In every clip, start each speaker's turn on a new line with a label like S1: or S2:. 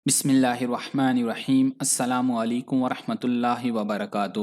S1: بسم اللہ الرحمن الرحیم السلام علیکم ورحمۃ اللہ وبرکاتہ۔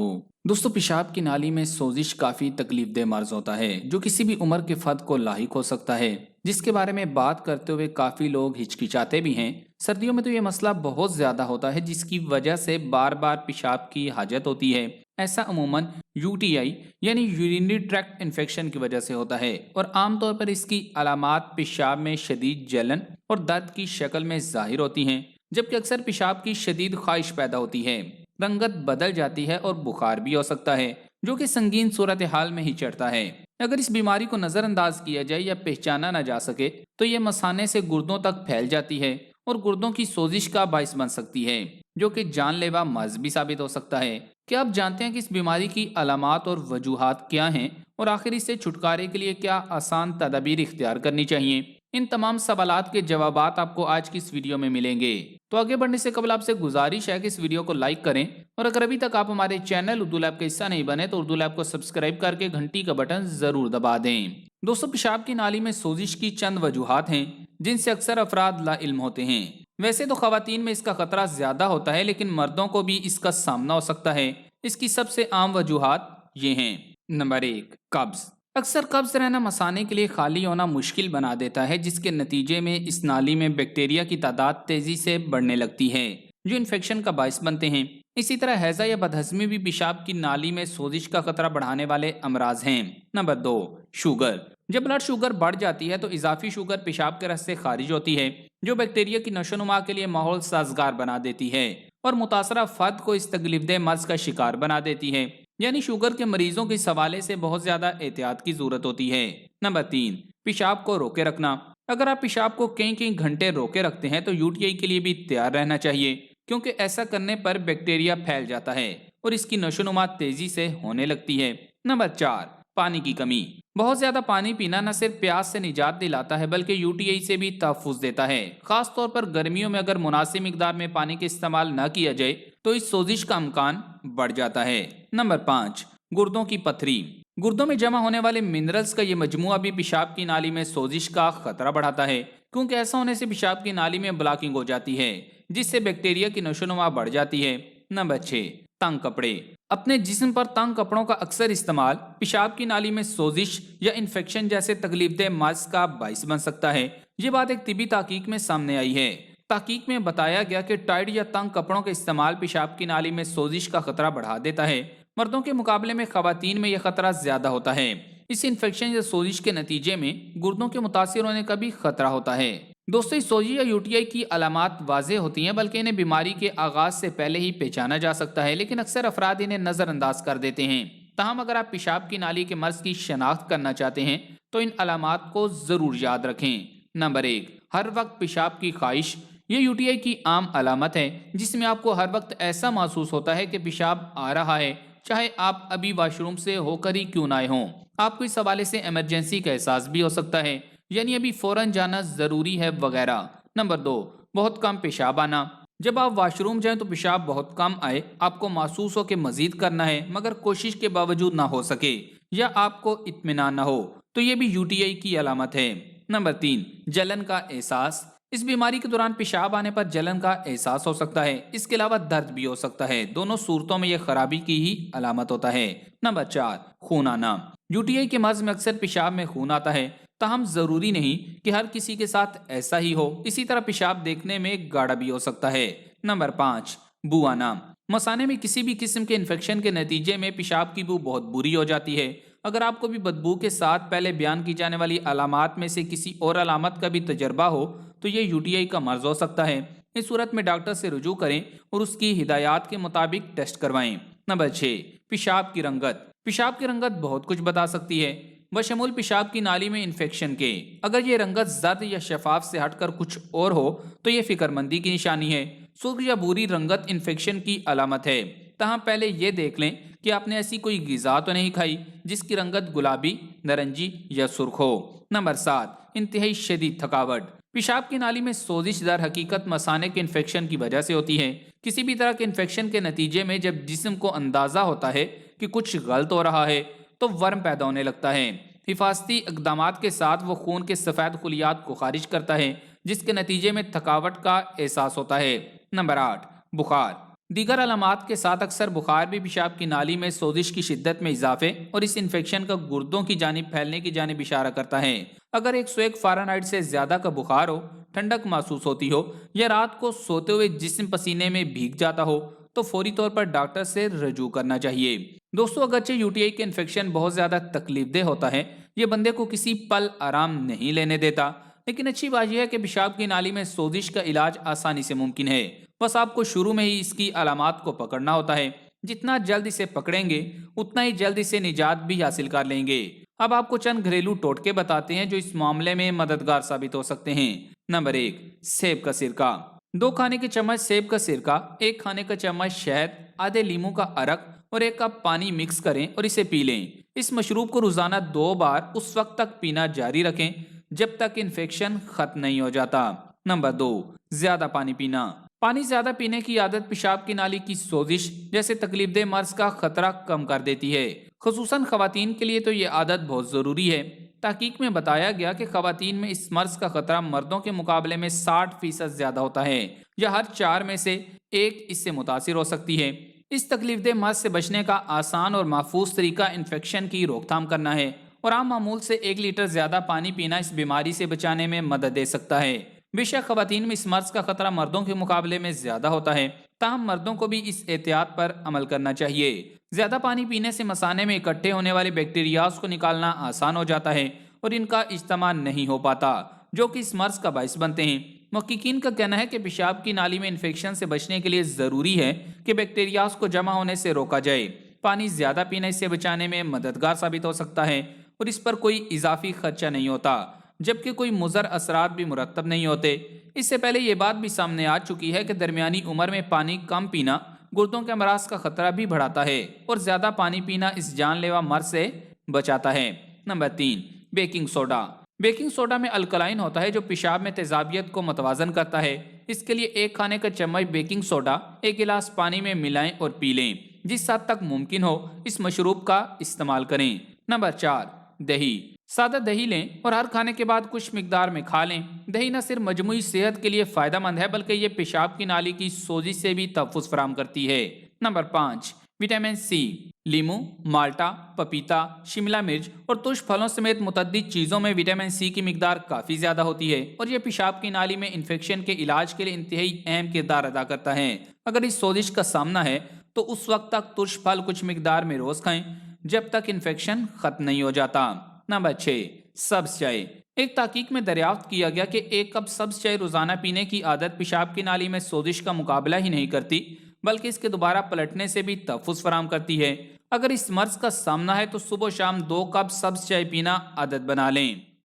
S1: دوستو، پیشاب کی نالی میں سوزش کافی تکلیف دہ مرض ہوتا ہے جو کسی بھی عمر کے فرد کو لاحق ہو سکتا ہے، جس کے بارے میں بات کرتے ہوئے کافی لوگ ہچکچاتے بھی ہیں۔ سردیوں میں تو یہ مسئلہ بہت زیادہ ہوتا ہے، جس کی وجہ سے بار بار پیشاب کی حاجت ہوتی ہے۔ ایسا عموماً یو ٹی آئی یعنی یورینری ٹریکٹ انفیکشن کی وجہ سے ہوتا ہے، اور عام طور پر اس کی علامات پیشاب میں شدید جلن اور درد کی شکل میں ظاہر ہوتی ہیں، جبکہ اکثر پیشاب کی شدید خواہش پیدا ہوتی ہے، رنگت بدل جاتی ہے اور بخار بھی ہو سکتا ہے، جو کہ سنگین صورتحال میں ہی چڑھتا ہے۔ اگر اس بیماری کو نظر انداز کیا جائے یا پہچانا نہ جا سکے تو یہ مثانے سے گردوں تک پھیل جاتی ہے اور گردوں کی سوزش کا باعث بن سکتی ہے، جو کہ جان لیوا مرض بھی ثابت ہو سکتا ہے۔ کیا آپ جانتے ہیں کہ اس بیماری کی علامات اور وجوہات کیا ہیں، اور آخر اس سے چھٹکارے کے لیے کیا آسان تدابیر اختیار کرنی چاہیے؟ ان تمام سوالات کے جوابات آپ کو آج کی اس ویڈیو میں ملیں گے۔ تو آگے بڑھنے سے قبل آپ سے گزارش ہے کہ اس ویڈیو کو لائک کریں، اور اگر ابھی تک آپ ہمارے چینل اردو لیب کا حصہ نہیں بنے تو اردو لیب کو سبسکرائب کر کے گھنٹی کا بٹن ضرور دبا دیں۔ دوستو، پیشاب کی نالی میں سوزش کی چند وجوہات ہیں جن سے اکثر افراد لا علم ہوتے ہیں۔ ویسے تو خواتین میں اس کا خطرہ زیادہ ہوتا ہے، لیکن مردوں کو بھی اس کا سامنا ہو سکتا ہے۔ اس کی سب سے عام وجوہات یہ ہیں۔ نمبر 1، قبض۔ اکثر قبض رہنا مثانے کے لیے خالی ہونا مشکل بنا دیتا ہے، جس کے نتیجے میں اس نالی میں بیکٹیریا کی تعداد تیزی سے بڑھنے لگتی ہے جو انفیکشن کا باعث بنتے ہیں۔ اسی طرح ہیضہ یا بدہضمی بھی پیشاب کی نالی میں سوزش کا خطرہ بڑھانے والے امراض ہیں۔ Number 2، sugar. جب بلڈ شوگر بڑھ جاتی ہے تو اضافی شوگر پیشاب کے رس سے خارج ہوتی ہے، جو بیکٹیریا کی نشو و نما کے لیے ماحول سازگار بنا دیتی ہے اور متاثرہ فرد کو اس تکلیف دہ مرض کا شکار بنا دیتی ہے۔ یعنی شوگر کے مریضوں کے اس حوالے سے بہت زیادہ احتیاط کی ضرورت ہوتی ہے۔ نمبر 3، پیشاب کو روکے رکھنا۔ اگر آپ پیشاب کو کئی گھنٹے روکے رکھتے ہیں تو یو ٹی آئی کے لیے بھی تیار رہنا چاہیے، کیونکہ ایسا کرنے پر بیکٹیریا پھیل جاتا ہے اور اس کی نشو و نما تیزی سے ہونے لگتی ہے۔ نمبر 4، پانی کی کمی۔ بہت زیادہ پانی پینا نہ صرف پیاس سے نجات دلاتا ہے بلکہ یو ٹی آئی سے بھی تحفظ دیتا ہے۔ خاص طور پر گرمیوں میں اگر مناسب مقدار میں پانی کا استعمال نہ کیا جائے تو اس سوزش کا امکان بڑھ جاتا ہے۔ نمبر 5، گردوں کی پتھری۔ گردوں میں جمع ہونے والے منرلز کا یہ مجموعہ بھی پیشاب کی نالی میں سوزش کا خطرہ بڑھاتا ہے، کیونکہ ایسا ہونے سے پیشاب کی نالی میں بلاکنگ ہو جاتی ہے، جس سے بیکٹیریا کی نشو و نما بڑھ جاتی ہے۔ نمبر 6، تنگ کپڑے۔ اپنے جسم پر تنگ کپڑوں کا اکثر استعمال پیشاب کی نالی میں سوزش یا انفیکشن جیسے تکلیف دہ مرض کا باعث بن سکتا ہے۔ یہ بات ایک طبی تحقیق میں سامنے آئی ہے۔ تحقیق میں بتایا گیا کہ ٹائٹ یا تنگ کپڑوں کا استعمال پیشاب کی نالی میں سوزش کا خطرہ بڑھا دیتا ہے۔ مردوں کے مقابلے میں خواتین میں یہ خطرہ زیادہ ہوتا ہے۔ اس انفیکشن یا سوزش کے نتیجے میں گردوں کے متاثر ہونے کا بھی خطرہ ہوتا ہے۔ دوستو، اس سوزش یا یو ٹی آئی کی علامات واضح ہوتی ہیں، بلکہ انہیں بیماری کے آغاز سے پہلے ہی پہچانا جا سکتا ہے، لیکن اکثر افراد انہیں نظر انداز کر دیتے ہیں۔ تاہم اگر آپ پیشاب کی نالی کے مرض کی شناخت کرنا چاہتے ہیں تو ان علامات کو ضرور یاد رکھیں۔ نمبر 1، ہر وقت پیشاب کی خواہش۔ یہ یو ٹی آئی کی عام علامت ہے، جس میں آپ کو ہر وقت ایسا محسوس ہوتا ہے کہ پیشاب آ رہا ہے، چاہے آپ ابھی واش روم سے ہو کر ہی کیوں نہ آئے ہوں۔ آپ کو اس حوالے سے ایمرجنسی کا احساس بھی ہو سکتا ہے، یعنی ابھی فوراً جانا ضروری ہے وغیرہ۔ نمبر 2، بہت کم پیشاب آنا۔ جب آپ واش روم جائیں تو پیشاب بہت کم آئے، آپ کو محسوس ہو کہ مزید کرنا ہے مگر کوشش کے باوجود نہ ہو سکے، یا آپ کو اطمینان نہ ہو، تو یہ بھی یو ٹی آئی کی علامت ہے۔ نمبر 3، جلن کا احساس۔ اس بیماری کے دوران پیشاب آنے پر جلن کا احساس ہو سکتا ہے، اس کے علاوہ درد بھی ہو سکتا ہے۔ دونوں صورتوں میں یہ خرابی کی ہی علامت ہوتا ہے۔ نمبر 4، خون آنا۔ یو ٹی آئی کے مرض میں اکثر پیشاب میں خون آتا ہے، تاہم ضروری نہیں کہ ہر کسی کے ساتھ ایسا ہی ہو۔ اسی طرح پیشاب دیکھنے میں گاڑھا بھی ہو سکتا ہے۔ نمبر 5، بو آنا۔ مثانے میں کسی بھی قسم کے انفیکشن کے نتیجے میں پیشاب کی بو بہت بری ہو جاتی ہے۔ اگر آپ کو بھی بدبو کے ساتھ پہلے بیان کی جانے والی علامات میں سے کسی اور علامت کا بھی تجربہ ہو تو یہ یو ٹی آئی کا مرض ہو سکتا ہے۔ اس صورت میں ڈاکٹر سے رجوع کریں اور اس کی ہدایات کے مطابق ٹیسٹ کروائیں۔ نمبر 6، پیشاب کی رنگت۔ پیشاب کی رنگت بہت کچھ بتا سکتی ہے، بشمول پیشاب کی نالی میں انفیکشن کے۔ اگر یہ رنگت زرد یا شفاف سے ہٹ کر کچھ اور ہو تو یہ فکر مندی کی نشانی ہے۔ سرخ یا بھوری رنگت انفیکشن کی علامت ہے، تاہم پہلے یہ دیکھ لیں کہ آپ نے ایسی کوئی غذا تو نہیں کھائی جس کی رنگت گلابی، نارنجی یا سرخ ہو۔ نمبر 7، انتہائی شدید تھکاوٹ۔ پیشاب کی نالی میں سوزش در حقیقت مثانے کے انفیکشن کی وجہ سے ہوتی ہے۔ کسی بھی طرح کے انفیکشن کے نتیجے میں جب جسم کو اندازہ ہوتا ہے کہ کچھ غلط ہو رہا ہے تو ورم پیدا ہونے لگتا ہے۔ حفاظتی اقدامات کے ساتھ وہ خون کے سفید خلیات کو خارج کرتا ہے، جس کے نتیجے میں تھکاوٹ کا احساس ہوتا ہے۔ نمبر 8، بخار۔ دیگر علامات کے ساتھ اکثر بخار بھی پیشاب کی نالی میں سوزش کی شدت میں اضافے اور اس انفیکشن کا گردوں کی جانب پھیلنے کی جانب اشارہ کرتا ہے۔ اگر 101 فارنہائٹ سے زیادہ کا بخار ہو، ٹھنڈک محسوس ہوتی ہو یا رات کو سوتے ہوئے جسم پسینے میں بھیگ جاتا ہو تو فوری طور پر ڈاکٹر سے رجوع کرنا چاہیے۔ دوستو، اگرچہ UTI کے انفیکشن بہت زیادہ تکلیف دہ ہوتا ہے، یہ بندے کو کسی پل آرام نہیں لینے دیتا، لیکن اچھی بات یہ ہے کہ پیشاب کی نالی میں سوزش کا علاج آسانی سے ممکن ہے۔ بس آپ کو شروع میں ہی اس کی علامات کو پکڑنا ہوتا ہے۔ جتنا جلد اسے پکڑیں گے اتنا ہی جلد اسے نجات بھی حاصل کر لیں گے۔ اب آپ کو چند گھریلو ٹوٹکے بتاتے ہیں جو اس معاملے میں مددگار ثابت ہو سکتے ہیں۔ نمبر 1، سیب کا سرکہ۔ 2 کھانے کے چمچ سیب کا سرکہ، 1 کھانے کا چمچ شہد، آدھے لیموں کا عرق اور 1 کپ پانی مکس کریں اور اسے پی لیں۔ اس مشروب کو روزانہ 2 بار اس وقت تک پینا جاری رکھیں جب تک انفیکشن ختم نہیں ہو جاتا۔ نمبر 2، زیادہ پانی پینا۔ پانی زیادہ پینے کی عادت پیشاب کی نالی کی سوزش جیسے تکلیف دہ مرض کا خطرہ کم کر دیتی ہے۔ خصوصاً خواتین کے لیے تو یہ عادت بہت ضروری ہے۔ تحقیق میں بتایا گیا کہ خواتین میں اس مرض کا خطرہ مردوں کے مقابلے میں 60% زیادہ ہوتا ہے، یا ہر 4 میں سے 1 اس سے متاثر ہو سکتی ہے۔ اس تکلیف دہ مرض سے بچنے کا آسان اور محفوظ طریقہ انفیکشن کی روک تھام کرنا ہے، اور عام معمول سے 1 لیٹر زیادہ پانی پینا اس بیماری سے بچانے میں مدد دے سکتا ہے۔ بے شک خواتین میں اس مرض کا خطرہ مردوں کے مقابلے میں زیادہ ہوتا ہے، تاہم مردوں کو بھی اس احتیاط پر عمل کرنا چاہیے۔ زیادہ پانی پینے سے مثانے میں اکٹھے ہونے والے بیکٹیریاز کو نکالنا آسان ہو جاتا ہے اور ان کا اجتماع نہیں ہو پاتا، جو کہ اس مرض کا باعث بنتے ہیں۔ محققین کا کہنا ہے کہ پیشاب کی نالی میں انفیکشن سے بچنے کے لیے ضروری ہے کہ بیکٹیریاز کو جمع ہونے سے روکا جائے۔ پانی زیادہ پینا اس سے بچانے میں مددگار ثابت ہو سکتا ہے اور اس پر کوئی اضافی خرچہ نہیں ہوتا، جبکہ کوئی مضر اثرات بھی مرتب نہیں ہوتے۔ اس سے پہلے یہ بات بھی سامنے آ چکی ہے کہ درمیانی عمر میں پانی کم پینا گردوں کے امراض کا خطرہ بھی بڑھاتا ہے، اور زیادہ پانی پینا اس جان لیوا مرض سے بچاتا ہے۔ Number 3، baking soda. Baking soda میں الکلائن ہوتا ہے جو پیشاب میں تیزابیت کو متوازن کرتا ہے۔ اس کے لیے 1 کھانے کا چمچ بیکنگ سوڈا 1 گلاس پانی میں ملائیں اور پی لیں۔ جس حد تک ممکن ہو اس مشروب کا استعمال کریں۔ نمبر 4، دہی۔ سادہ دہی لیں اور ہر کھانے کے بعد کچھ مقدار میں کھا لیں۔ دہی نہ صرف مجموعی صحت کے لیے فائدہ مند ہے بلکہ یہ پیشاب کی نالی کی سوزش سے بھی تحفظ فراہم کرتی ہے۔ Number 5، vitamin C. لیموں، مالٹا، پپیتا، شملہ مرچ اور ترش پھلوں سمیت متعدد چیزوں میں وٹامن سی کی مقدار کافی زیادہ ہوتی ہے، اور یہ پیشاب کی نالی میں انفیکشن کے علاج کے لیے انتہائی اہم کردار ادا کرتا ہے۔ اگر اس سوزش کا سامنا ہے تو اس وقت تک ترش پھل کچھ مقدار میں روز کھائیں جب تک انفیکشن ختم نہیں ہو جاتا۔ نمبر 6، سبز چائے۔ ایک تحقیق میں دریافت کیا گیا کہ 1 کپ سبز چائے روزانہ پینے کی عادت پیشاب کی نالی میں سوزش کا مقابلہ ہی نہیں کرتی بلکہ اس کے دوبارہ پلٹنے سے بھی تحفظ فراہم کرتی ہے۔ اگر اس مرض کا سامنا ہے تو صبح و شام 2 کپ سبز چائے پینا عادت بنا لیں۔